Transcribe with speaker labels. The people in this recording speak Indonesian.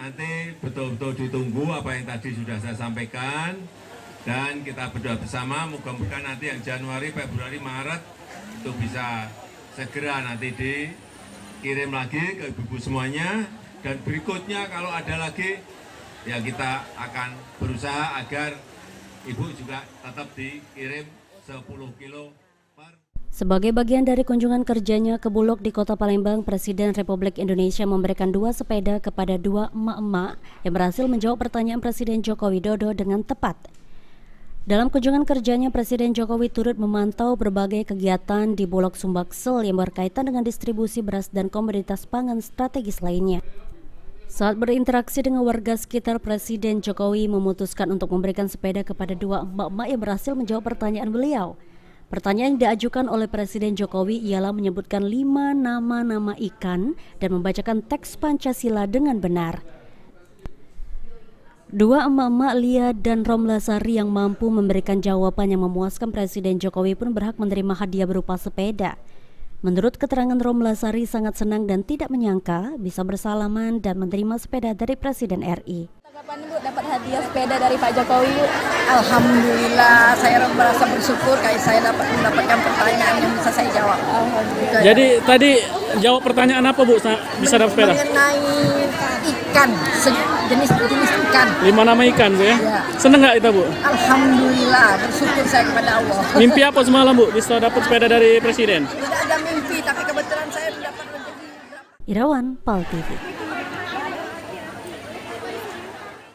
Speaker 1: nanti betul-betul ditunggu apa yang tadi sudah saya sampaikan. Dan kita berdoa bersama, moga-moga nanti yang Januari, Februari, Maret itu bisa segera nanti dikirim lagi ke ibu-ibu semuanya. Dan berikutnya kalau ada lagi, ya kita akan berusaha agar ibu juga tetap dikirim 10 kilo per.
Speaker 2: Sebagai bagian dari kunjungan kerjanya ke Bulog di Kota Palembang, Presiden Republik Indonesia memberikan 2 sepeda kepada 2 emak-emak yang berhasil menjawab pertanyaan Presiden Joko Widodo dengan tepat. Dalam kunjungan kerjanya, Presiden Jokowi turut memantau berbagai kegiatan di Bulog Sumbaksel yang berkaitan dengan distribusi beras dan komoditas pangan strategis lainnya. Saat berinteraksi dengan warga sekitar, Presiden Jokowi memutuskan untuk memberikan sepeda kepada 2 emak-emak yang berhasil menjawab pertanyaan beliau. Pertanyaan yang diajukan oleh Presiden Jokowi ialah menyebutkan 5 nama-nama ikan dan membacakan teks Pancasila dengan benar. 2 emak-emak Lia dan Romlasari yang mampu memberikan jawaban yang memuaskan Presiden Jokowi pun berhak menerima hadiah berupa sepeda. Menurut keterangan Romlasari, sangat senang dan tidak menyangka bisa bersalaman dan menerima sepeda dari Presiden RI.
Speaker 3: Kapan Bu dapat hadiah sepeda dari Pak Jokowi Bu?
Speaker 4: Alhamdulillah, saya merasa bersyukur kayak saya dapat mendapatkan pertanyaan yang bisa saya jawab.
Speaker 5: Jadi tadi jawab pertanyaan apa Bu bisa dapat sepeda?
Speaker 4: Mengenai ikan, jenis-jenis ikan.
Speaker 5: 5 nama ikan Bu ya?
Speaker 4: Ya.
Speaker 5: Seneng nggak itu Bu?
Speaker 4: Alhamdulillah, bersyukur saya kepada Allah.
Speaker 5: Mimpi apa semalam Bu bisa dapat sepeda dari Presiden?
Speaker 4: Tidak ada mimpi, tapi kebetulan saya mendapat rezeki.
Speaker 2: Irawan, PAL TV.